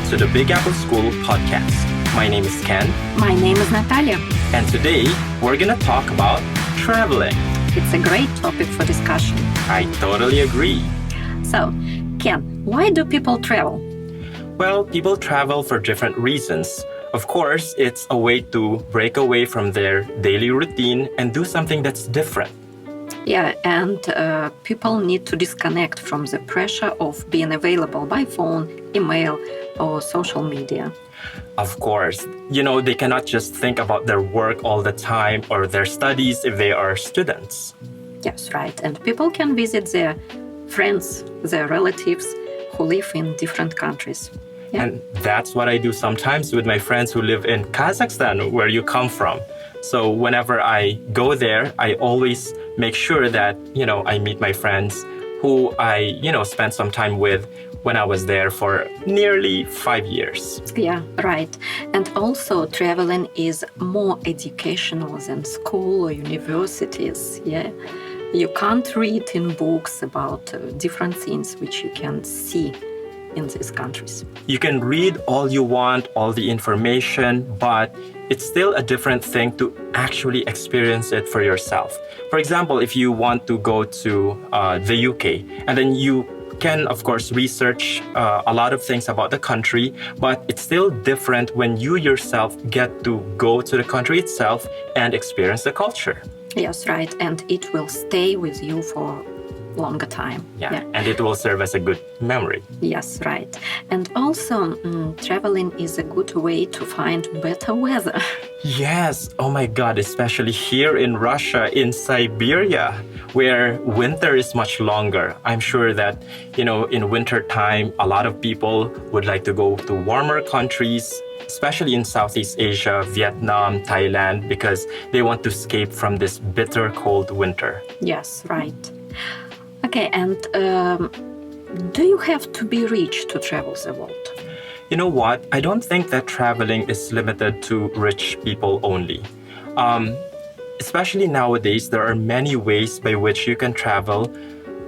to the Big Apple School podcast. My name is Ken. My name is Natалья. And today, we're going to talk about traveling. It's a great topic for discussion. I totally agree. So, Ken, why do people travel? Well, people travel for different reasons. Of course, it's a way to break away from their daily routine and do something that's different. Yeah, and people need to disconnect from the pressure of being available by phone, email, or social media. Of course, they cannot just think about their work all the time or their studies if they are students. Yes, right. And people can visit their friends, their relatives who live in different countries. Yeah. And that's what I do sometimes with my friends who live in Kazakhstan, where you come from. So whenever I go there, I always make sure that, I meet my friends who I, spent some time with when I was there for nearly 5 years. Yeah, right. And also traveling is more educational than school or universities. Yeah. You can't read in books about different things which you can see in these countries. You can read all you want, all the information, but it's still a different thing to actually experience it for yourself. For example, if you want to go to the UK, and then you can, of course, research a lot of things about the country, but it's still different when you yourself get to go to the country itself and experience the culture. Yes, right. And it will stay with you for longer time. Yeah, and it will serve as a good memory. Yes, right. And also, traveling is a good way to find better weather. Yes, oh my God, especially here in Russia, in Siberia, where winter is much longer. I'm sure that, in winter time, a lot of people would like to go to warmer countries, especially in Southeast Asia, Vietnam, Thailand, because they want to escape from this bitter cold winter. Yes, right. Okay, and do you have to be rich to travel the world? You know what? I don't think that traveling is limited to rich people only. Especially nowadays, there are many ways by which you can travel,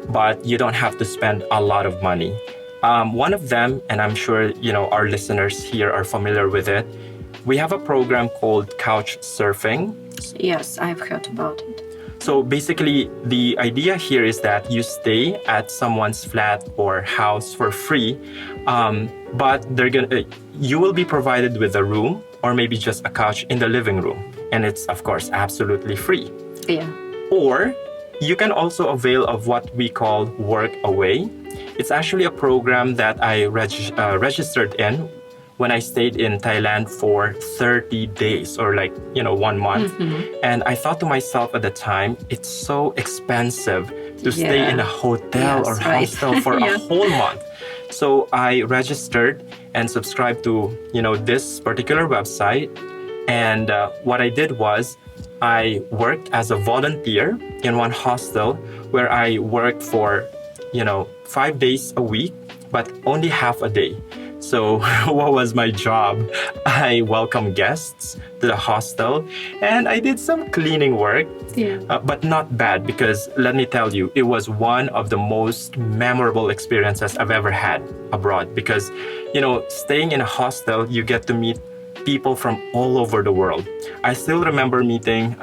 but you don't have to spend a lot of money. One of them, and I'm sure our listeners here are familiar with it, we have a program called couch surfing. Yes, I've heard about it. So basically, the idea here is that you stay at someone's flat or house for free, but you will be provided with a room or maybe just a couch in the living room. And it's, of course, absolutely free. Yeah. Or you can also avail of what we call Work Away. It's actually a program that I registered in when I stayed in Thailand for 30 days or 1 month. Mm-hmm. And I thought to myself at the time, it's so expensive to stay in a hotel or hostel for a whole month. So I registered and subscribed to, this particular website. And what I did was I worked as a volunteer in one hostel where I worked for, 5 days a week, but only half a day. So what was my job? I welcomed guests to the hostel and I did some cleaning work, but not bad because let me tell you, it was one of the most memorable experiences I've ever had abroad because, staying in a hostel, you get to meet people from all over the world. I still remember meeting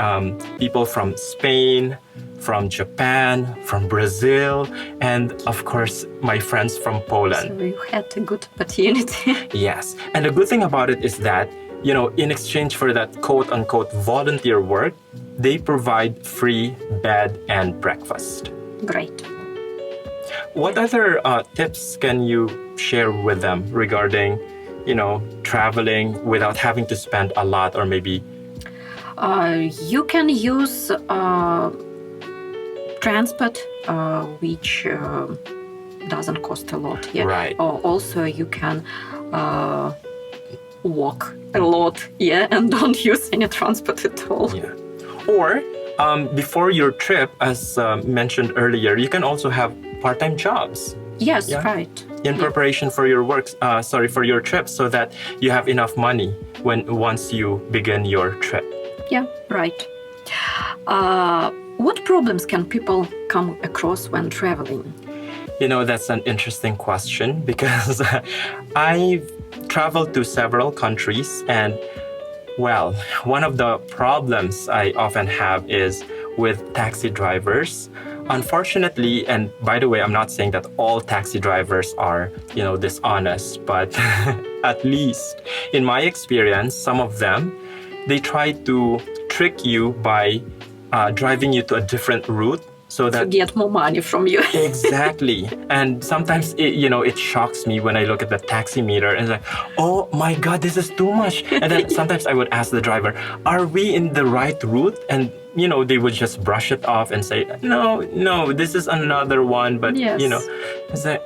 people from Spain, from Japan, from Brazil, and of course, my friends from Poland. So you had a good opportunity. Yes. And the good thing about it is that, in exchange for that quote-unquote volunteer work, they provide free bed and breakfast. Great. What other tips can you share with them regarding, traveling without having to spend a lot or maybe... You can use... transport, which doesn't cost a lot. Yeah. Right. Or also, you can walk a lot, and don't use any transport at all. Yeah. Or before your trip, as mentioned earlier, you can also have part-time jobs. Yes, right. In preparation for your for your trip, so that you have enough money once you begin your trip. Yeah, right. What problems can people come across when traveling? That's an interesting question because I've traveled to several countries, and well, one of the problems I often have is with taxi drivers. Unfortunately, and by the way, I'm not saying that all taxi drivers are, dishonest, but at least in my experience, some of them, they try to trick you by driving you to a different route so that to get more money from you. Exactly. And sometimes it shocks me when I look at the taxi meter and it's like, oh my God, this is too much. And then sometimes I would ask the driver, are we in the right route? And they would just brush it off and say, no, this is another one. But yes. It's like,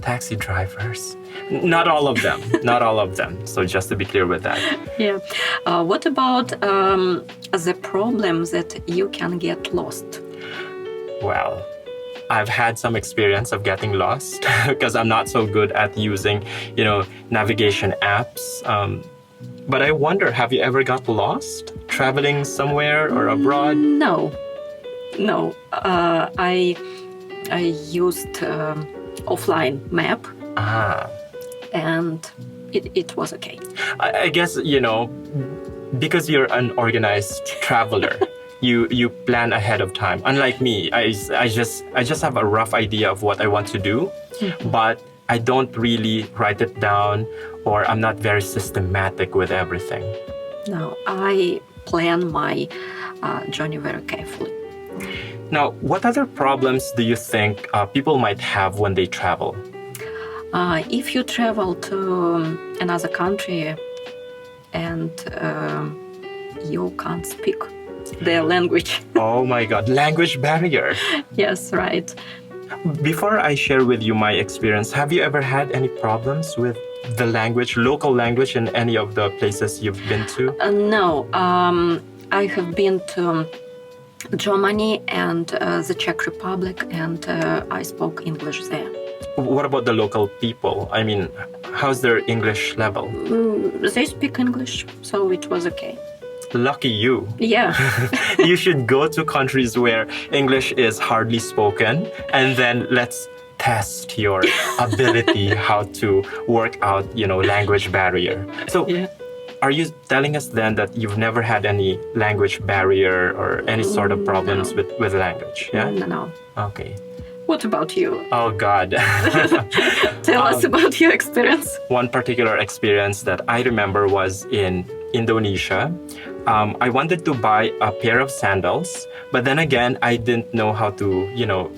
taxi drivers. Not all of them. So just to be clear with that. Yeah. What about the problem that you can get lost? Well, I've had some experience of getting lost because I'm not so good at using, navigation apps. But I wonder, have you ever got lost traveling somewhere or abroad? No. I used offline map. And it was okay. I guess, because you're an organized traveler, you plan ahead of time. Unlike me, I just have a rough idea of what I want to do, but I don't really write it down, or I'm not very systematic with everything. No, I plan my journey very carefully. Now, what other problems do you think people might have when they travel? If you travel to another country and you can't speak their language. Oh my God, language barrier. Yes, right. Before I share with you my experience, have you ever had any problems with the language, local language, in any of the places you've been to? No. I have been to Germany and the Czech Republic, and I spoke English there. What about the local people? I mean, how's their English level? They speak English, so it was okay. Lucky you. Yeah. You should go to countries where English is hardly spoken, and then let's test your ability how to work out, language barrier. So yeah. Are you telling us then that you've never had any language barrier or any sort of problems with language? Yeah? No. Okay. What about you? Oh, God. Tell us about your experience. One particular experience that I remember was in Indonesia. I wanted to buy a pair of sandals, but then again, I didn't know how to,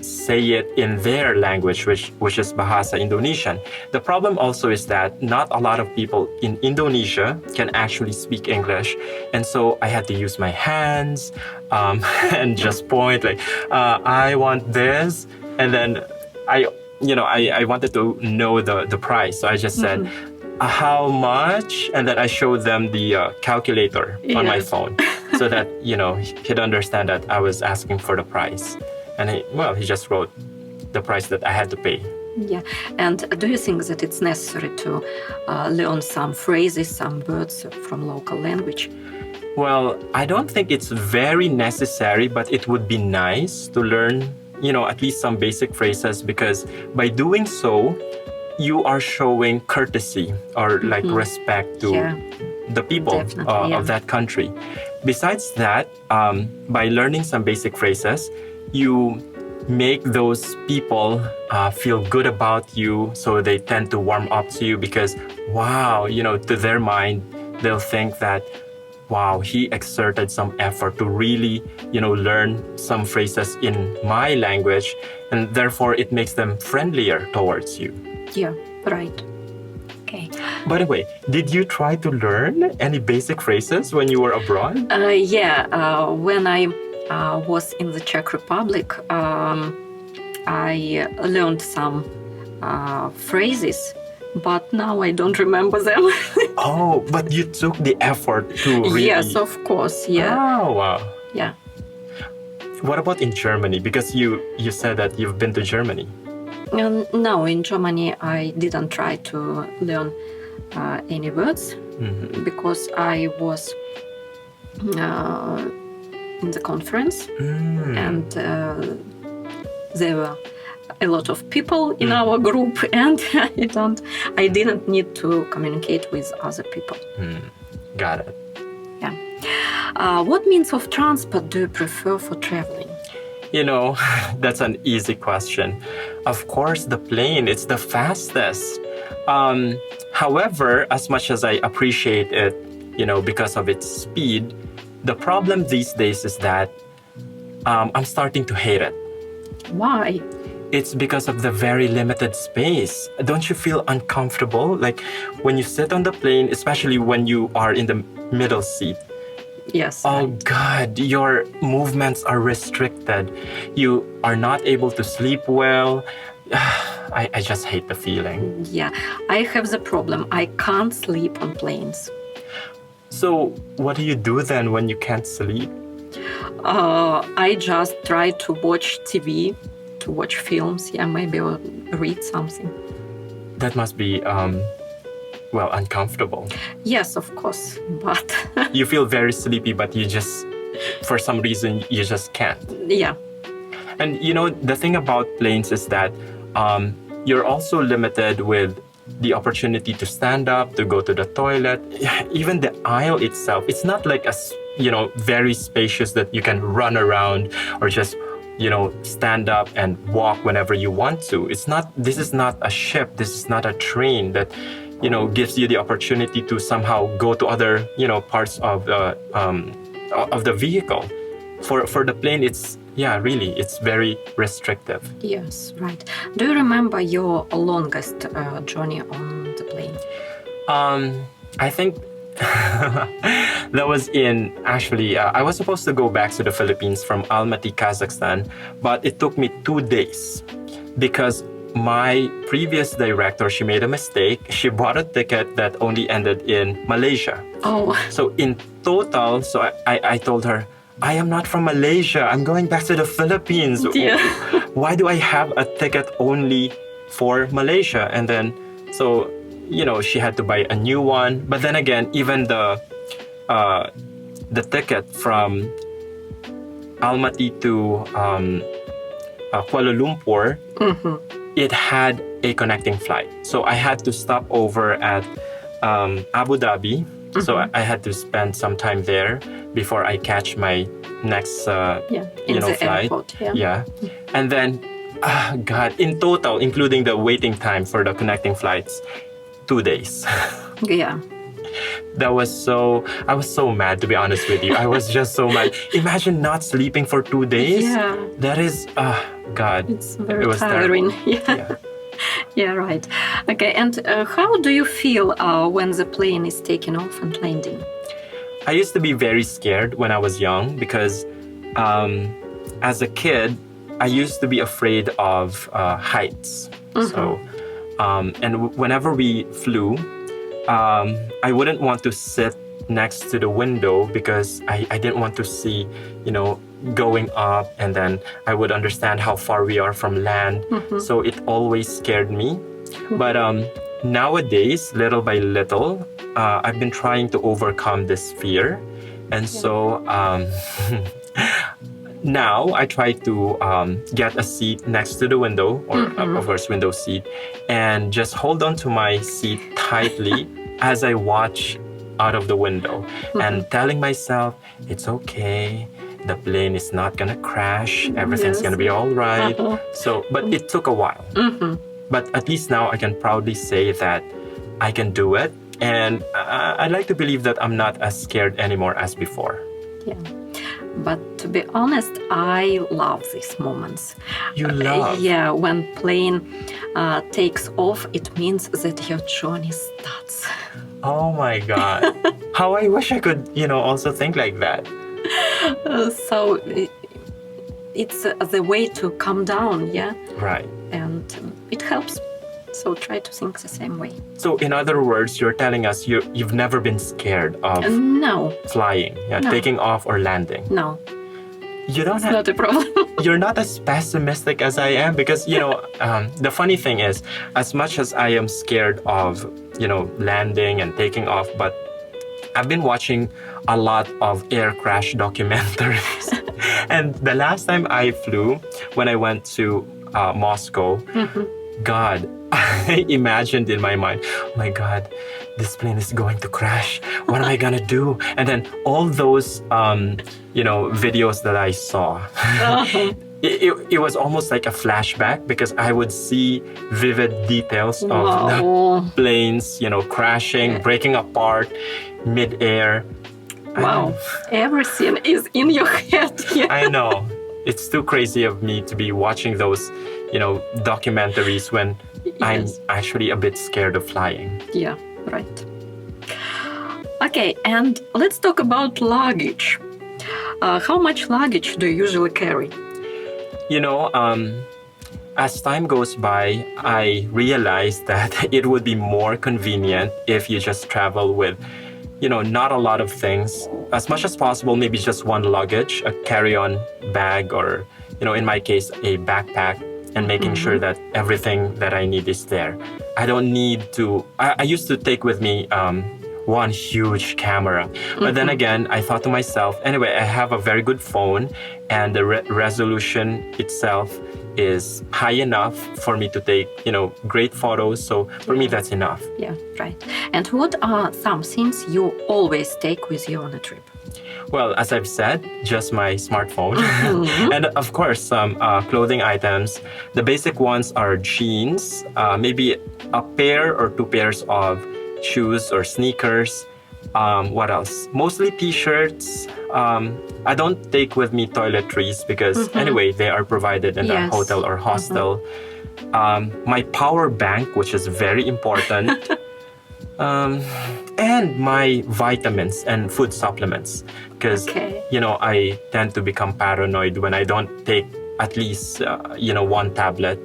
say it in their language, which is Bahasa Indonesian. The problem also is that not a lot of people in Indonesia can actually speak English. And so I had to use my hands and just point like, I want this. And then I wanted to know the price. So I just said, how much? And then I showed them the calculator on my phone so that, he'd understand that I was asking for the price. And he just wrote the price that I had to pay. Yeah. And do you think that it's necessary to learn some phrases, some words from local language? Well, I don't think it's very necessary, but it would be nice to learn at least some basic phrases, because by doing so, you are showing courtesy or respect to the people of that country. Besides that, by learning some basic phrases, you make those people feel good about you, so they tend to warm up to you because, wow, to their mind, they'll think that, wow, he exerted some effort to really, learn some phrases in my language, and therefore it makes them friendlier towards you. Yeah, right. Okay. By the way, did you try to learn any basic phrases when you were abroad? When I was in the Czech Republic, I learned some phrases, but now I don't remember them. Oh, but you took the effort to really... Yes, of course, yeah. Oh, wow. Yeah. What about in Germany? Because you said that you've been to Germany. No, in Germany I didn't try to learn any words because I was in the conference and there were a lot of people in our group, and I didn't need to communicate with other people. Got it. Yeah. What means of transport do you prefer for traveling? That's an easy question. Of course, the plane, it's the fastest. However, as much as I appreciate it, because of its speed, the problem these days is that I'm starting to hate it. Why? It's because of the very limited space. Don't you feel uncomfortable? Like when you sit on the plane, especially when you are in the middle seat. Yes. Oh God, your movements are restricted. You are not able to sleep well. I just hate the feeling. Yeah, I have the problem. I can't sleep on planes. So what do you do then when you can't sleep? I just try to watch TV, to watch films, maybe or read something. That must be, uncomfortable. Yes, of course, but... You feel very sleepy, but for some reason, you just can't. Yeah. And the thing about planes is that you're also limited with the opportunity to stand up, to go to the toilet. Even the aisle itself, it's not like very spacious that you can run around or just, stand up and walk whenever you want to. This is not a ship. This is not a train that, gives you the opportunity to somehow go to other, parts of the vehicle. For the plane, it's very restrictive. Yes, right. Do you remember your longest journey on the plane? I think that was I was supposed to go back to the Philippines from Almaty, Kazakhstan, but it took me 2 days because my previous director, she made a mistake. She bought a ticket that only ended in Malaysia. Oh. So in total, I told her, I am not from Malaysia. I'm going back to the Philippines. Dear. Why do I have a ticket only for Malaysia? And then, she had to buy a new one. But then again, even the ticket from Almaty to Kuala Lumpur, it had a connecting flight. So I had to stop over at Abu Dhabi. So I had to spend some time there before I catch my next flight. Airport, yeah. And then, in total, including the waiting time for the connecting flights, 2 days. Yeah. I was so mad, to be honest with you. I was just so mad. Imagine not sleeping for 2 days. Yeah. That is, God. It's very it was tiring. Yeah. Yeah, right. Okay, and how do you feel when the plane is taking off and landing? I used to be very scared when I was young because as a kid, I used to be afraid of heights. So, and whenever we flew, I wouldn't want to sit next to the window because I didn't want to see, going up, and then I would understand how far we are from land. So it always scared me. But nowadays, little by little, I've been trying to overcome this fear. And so now I try to get a seat next to the window, or of course, window seat, and just hold on to my seat tightly as I watch out of the window and telling myself, it's okay. The plane is not going to crash. Everything's going to be all right. So, but it took a while. But at least now I can proudly say that I can do it. And I like to believe that I'm not as scared anymore as before. Yeah. But to be honest, I love these moments. You love? Yeah, when plane takes off, it means that your journey starts. Oh my God. How I wish I could, also think like that. So it's the way to calm down, yeah? Right. And it helps. So try to think the same way. So in other words, you're telling us you've never been scared of flying, taking off or landing. No. You don't it's not a problem. You're not as pessimistic as I am because, the funny thing is, as much as I am scared of, landing and taking off, but I've been watching a lot of air crash documentaries. And the last time I flew, when I went to Moscow, God, I imagined in my mind, oh my God, this plane is going to crash. What am I gonna do? And then all those, videos that I saw, it was almost like a flashback because I would see vivid details of the planes, crashing, breaking apart, mid-air. Wow, everything is in your head. Yeah. I know. It's too crazy of me to be watching those, documentaries when I'm actually a bit scared of flying. Yeah, right. Okay, and let's talk about luggage. How much luggage do you usually carry? As time goes by, I realized that it would be more convenient if you just travel with, not a lot of things. As much as possible, maybe just one luggage, a carry-on bag, or, in my case, a backpack, and making sure that everything that I need is there. I don't need to... I used to take with me one huge camera. But then again, I thought to myself, anyway, I have a very good phone, and the resolution itself is high enough for me to take, great photos. So for me, that's enough. Yeah, right. And what are some things you always take with you on a trip? Well, as I've said, just my smartphone. And of course, some clothing items. The basic ones are jeans, maybe a pair or two pairs of shoes or sneakers. What else? Mostly t-shirts. I don't take with me toiletries because anyway, they are provided in the hotel or hostel. My power bank, which is very important. And my vitamins and food supplements. Because, I tend to become paranoid when I don't take at least, one tablet.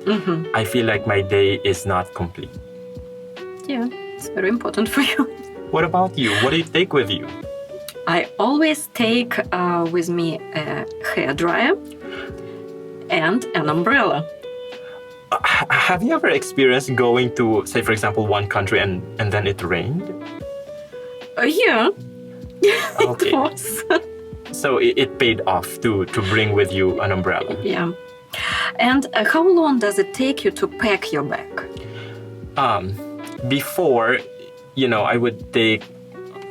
I feel like my day is not complete. Yeah, it's very important for you. What about you? What do you take with you? I always take with me a hairdryer and an umbrella. Have you ever experienced going to, say, for example, one country and then it rained? Yeah. Okay. It was. So it paid off to bring with you an umbrella. Yeah. And how long does it take you to pack your bag? Before, I would take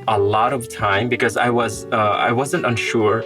a lot of time because I wasn't sure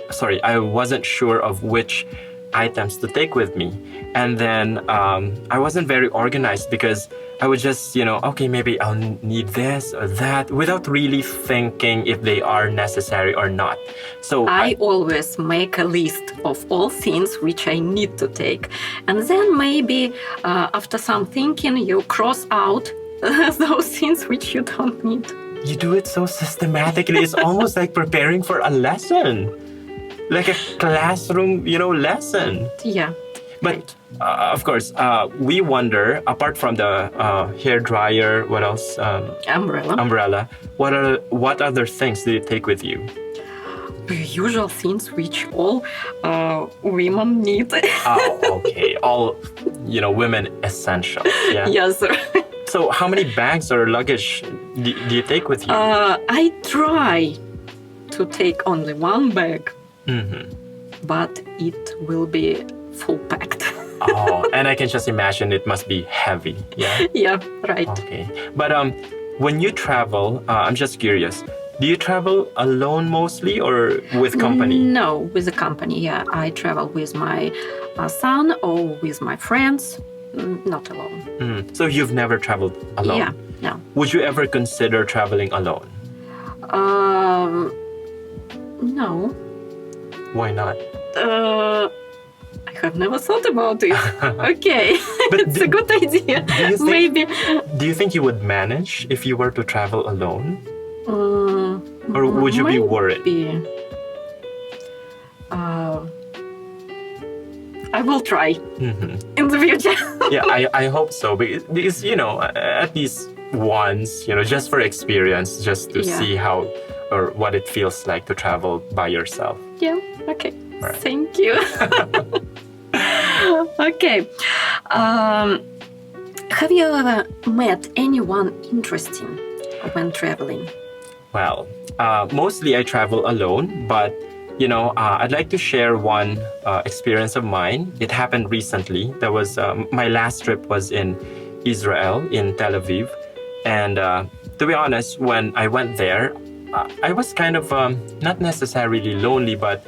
of which items to take with me. And then I wasn't very organized because I would just, okay, maybe I'll need this or that without really thinking if they are necessary or not. So I always make a list of all things which I need to take. And then maybe after some thinking, you cross out those things which you don't need. You do it so systematically. It's almost like preparing for a lesson. Like a classroom, lesson. Yeah. But of course, we wonder, apart from the hair dryer, what else? Umbrella. What other things do you take with you? The usual things which all women need. Oh, okay. All, women essentials. Yeah. Yes. So how many bags or luggage do you take with you? I try to take only one bag. But it will be full packed. Oh, and I can just imagine it must be heavy. Yeah. Yeah, right. Okay. But when you travel, I'm just curious. Do you travel alone mostly or with company? No, with a company. Yeah, I travel with my son or with my friends. Not alone. So you've never traveled alone? Yeah, no. Would you ever consider traveling alone? No. Why not? I have never thought about it. Okay, it's a good idea. Maybe. Do you think you would manage if you were to travel alone? Or would you be worried? I will try in the future. Yeah, I hope so. Because, at least once, just for experience, just to see how or what it feels like to travel by yourself. Yeah, okay. Right. Thank you. Okay. Have you ever met anyone interesting when traveling? Well, mostly I travel alone, but I'd like to share one experience of mine. It happened recently. There was my last trip was in Israel, in Tel Aviv. And to be honest, when I went there, I was kind of not necessarily lonely, but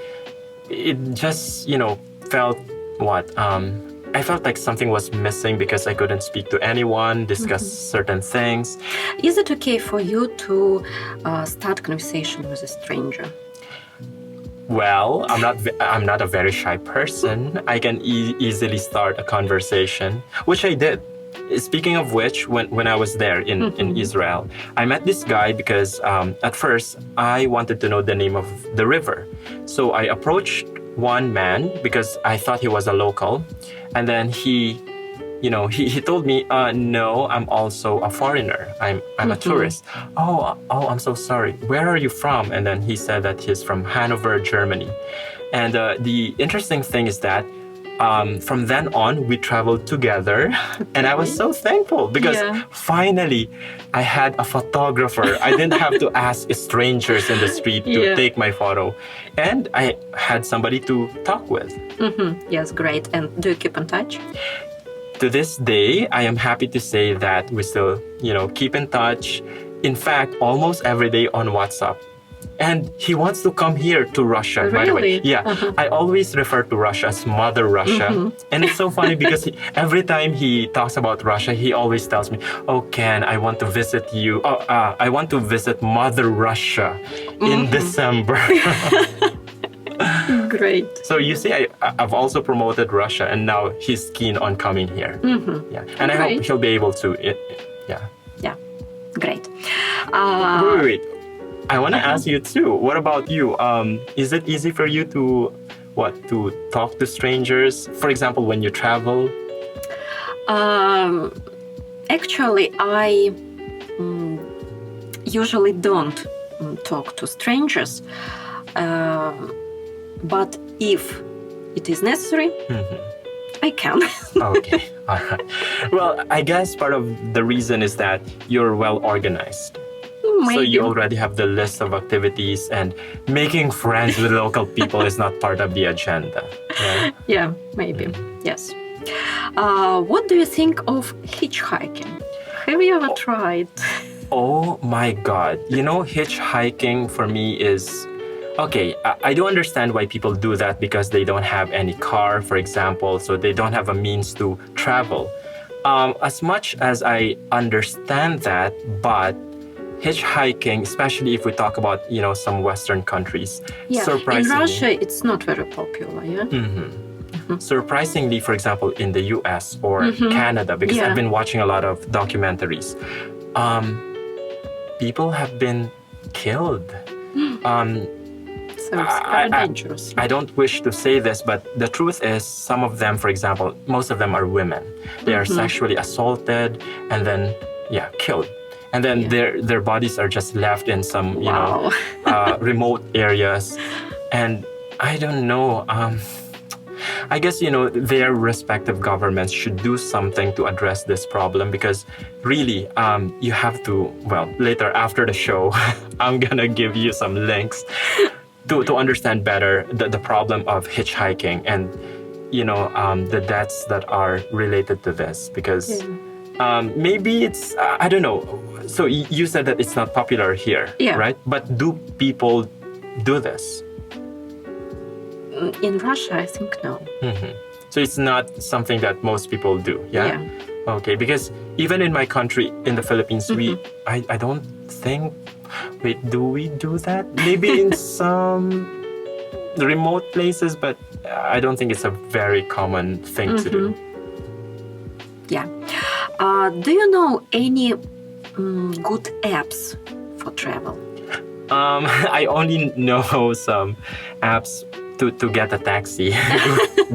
it just, felt I felt like something was missing because I couldn't speak to anyone, discuss certain things. Is it okay for you to start conversation with a stranger? Well, I'm not a very shy person. I can easily start a conversation, which I did. Speaking of which, when I was there in Israel, I met this guy because at first I wanted to know the name of the river. So I approached one man because I thought he was a local. And then he told me, no, I'm also a foreigner. I'm a tourist. Oh, I'm so sorry. Where are you from? And then he said that he's from Hanover, Germany. And the interesting thing is that from then on, we traveled together. And I was so thankful because finally I had a photographer. I didn't have to ask strangers in the street to take my photo. And I had somebody to talk with. Yes, great. And do you keep in touch? To this day, I am happy to say that we still, keep in touch. In fact, almost every day on WhatsApp. And he wants to come here to Russia, really? By the way. Yeah, I always refer to Russia as Mother Russia. And it's so funny because every time he talks about Russia, he always tells me, oh, Ken, I want to visit you. I want to visit Mother Russia in December. Great. So you see, I've also promoted Russia, and now he's keen on coming here. Yeah, and I hope he'll be able to. Yeah, great. Wait. I want to ask you too. What about you? Is it easy for you to talk to strangers? For example, when you travel. Actually, I usually don't talk to strangers. But if it is necessary, I can. Okay. All right. Well, I guess part of the reason is that you're well organized. Maybe. So you already have the list of activities, and making friends with local people is not part of the agenda. Right? Yeah, maybe. Yes. What do you think of hitchhiking? Have you ever tried? Oh my God. Hitchhiking for me is... Okay, I do understand why people do that because they don't have any car, for example, so they don't have a means to travel. As much as I understand that, but hitchhiking, especially if we talk about, some Western countries, surprisingly... In Russia, it's not very popular, yeah? Surprisingly, for example, in the US or Canada, because I've been watching a lot of documentaries, people have been killed. So it's very dangerous. I don't wish to say this, but the truth is some of them, for example, most of them are women. They are sexually assaulted and then, killed. And then their bodies are just left in some, remote areas. And I don't know. I guess, their respective governments should do something to address this problem because really, you have to, later after the show, I'm going to give you some links to understand better the problem of hitchhiking and, the deaths that are related to this because maybe it's, I don't know. So you said that it's not popular here, right? But do people do this? In Russia, I think no. So it's not something that most people do, yeah? Okay, because even in my country, in the Philippines, I don't think, do we do that? Maybe in some remote places, but I don't think it's a very common thing to do. Yeah. Do you know any good apps for travel? I only know some apps to get a taxi,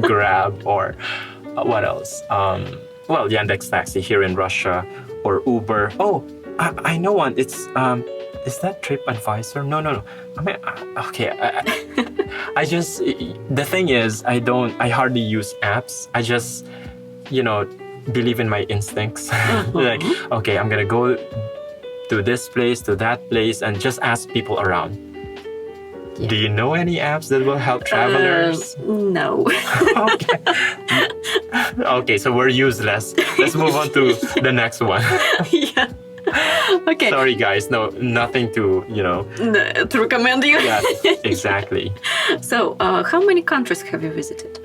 Grab, or what else? Yandex Taxi here in Russia, or Uber. Oh, I know one. It's is that TripAdvisor? No. I mean, okay. I just the thing is, I hardly use apps. I just, believe in my instincts. Like, okay, I'm gonna go to this place, to that place, and just ask people around. Yeah. Do you know any apps that will help travelers? No. Okay. Okay, so we're useless. Let's move on to the next one. Yeah. Okay. Sorry, guys. No, nothing to, To recommend you. Yeah, exactly. So, how many countries have you visited?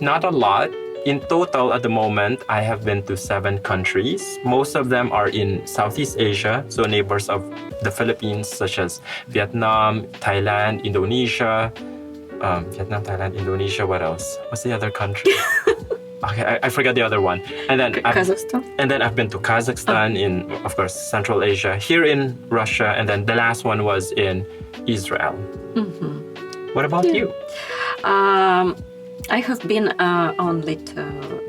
Not a lot. In total, at the moment, I have been to 7 countries. Most of them are in Southeast Asia, so neighbors of the Philippines, such as Vietnam, Thailand, Indonesia. Vietnam, Thailand, Indonesia. What else? What's the other country? Okay, I forgot the other one. And then Kazakhstan. And then I've been to Kazakhstan, in, of course, Central Asia, here in Russia, and then the last one was in Israel. Mm-hmm. What about you? I have been only to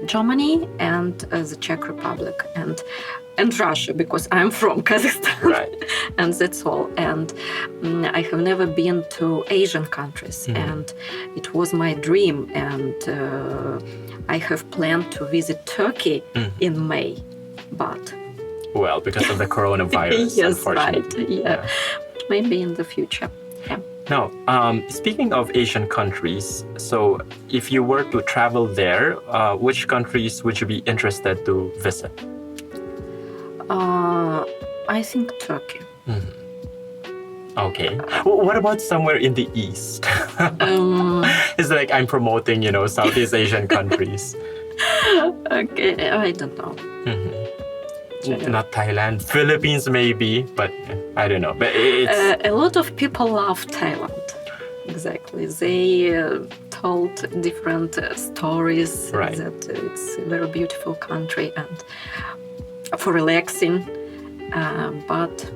Germany and the Czech Republic and Russia, because I'm from Kazakhstan. Right. And that's all. And I have never been to Asian countries. Mm-hmm. And it was my dream. And I have planned to visit Turkey in May. But... Well, because of the coronavirus, yes, unfortunately. Right. Yeah. Maybe in the future. Yeah. Now, speaking of Asian countries, so if you were to travel there, which countries would you be interested to visit? I think Turkey. Mm-hmm. Okay. What about somewhere in the East? It's like I'm promoting, Southeast Asian countries. Okay, I don't know. Mm-hmm. Not Thailand, Philippines maybe, but I don't know. But it's... a lot of people love Thailand. Exactly. They told different stories. Right. That it's a very beautiful country and for relaxing. But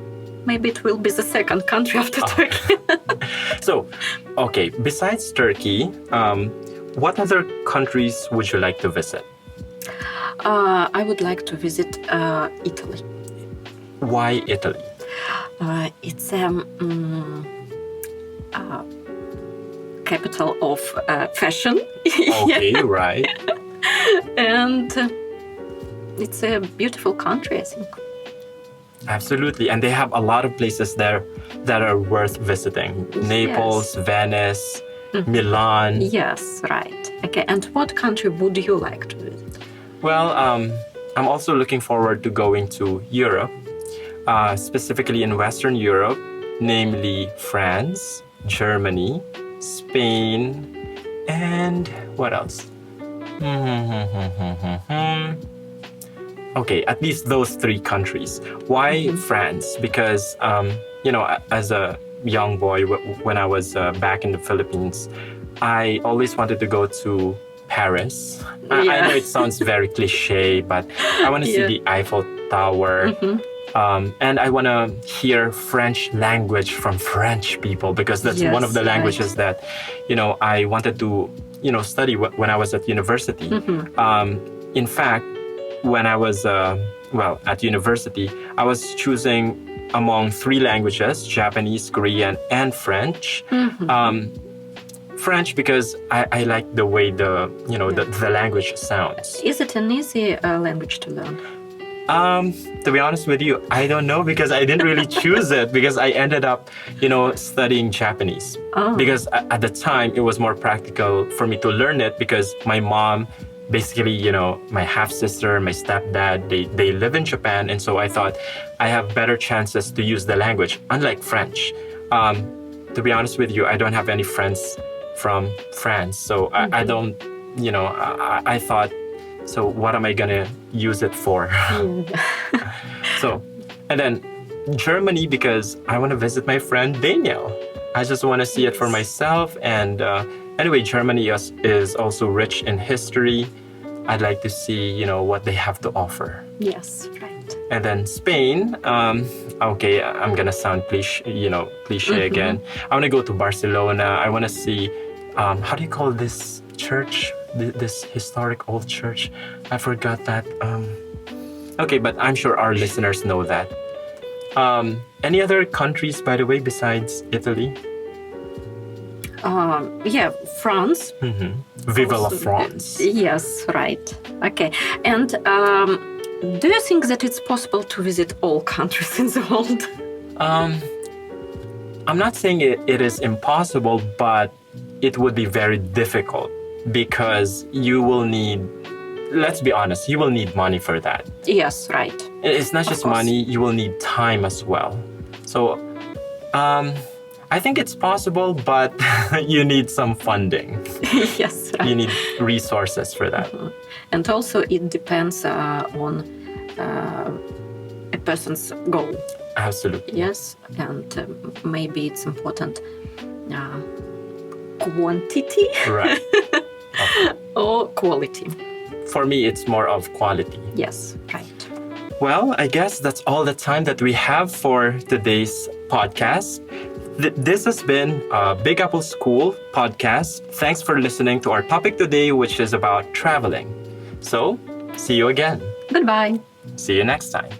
maybe it will be the second country after Turkey. So, okay, besides Turkey, what other countries would you like to visit? I would like to visit Italy. Why Italy? It's capital of fashion. Okay, right. And it's a beautiful country, I think. Absolutely. And they have a lot of places there that are worth visiting. Naples, yes. Venice, Milan. Yes, right. Okay, and what country would you like to visit? Well, I'm also looking forward to going to Europe, specifically in Western Europe, namely France, Germany, Spain, and what else? Okay, at least those 3 countries. Why France? Because, as a young boy, when I was back in the Philippines, I always wanted to go to Paris. Yeah. I know it sounds very cliche, but I want to see the Eiffel Tower. And I want to hear French language from French people, because that's one of the languages that, I wanted to, study when I was at university. In fact, when I was, at university, I was choosing among 3 languages, Japanese, Korean, and French. French because I like the way the language sounds. Is it an easy language to learn? To be honest with you, I don't know, because I didn't really choose it, because I ended up, studying Japanese. Because at the time it was more practical for me to learn it, because my mom, basically, my half-sister, my stepdad, they live in Japan. And so I thought I have better chances to use the language, unlike French. To be honest with you, I don't have any friends from France. So I don't, I thought, so what am I going to use it for? So, and then Germany, because I want to visit my friend Daniel. I just want to see it for myself. And anyway, Germany is also rich in history. I'd like to see, what they have to offer. Yes, right. And then Spain, okay, I'm going to sound cliche again. I want to go to Barcelona. I want to see, how do you call this church? This historic old church? I forgot that. Okay, but I'm sure our listeners know that. Any other countries, by the way, besides Italy? France. Vive la France. Yes, right. Okay. And do you think that it's possible to visit all countries in the world? I'm not saying it is impossible, but it would be very difficult because you will need, let's be honest, you will need money for that. Yes, right. It's not just money, you will need time as well. So I think it's possible, but you need some funding. Yes, right. You need resources for that. Mm-hmm. And also it depends on a person's goal. Absolutely. Yes, and maybe it's important quantity Right. or quality. For me, it's more of quality. Yes, right. Well, I guess that's all the time that we have for today's podcast. This has been a Big Apple School podcast. Thanks for listening to our topic today, which is about traveling. So, see you again. Goodbye. See you next time.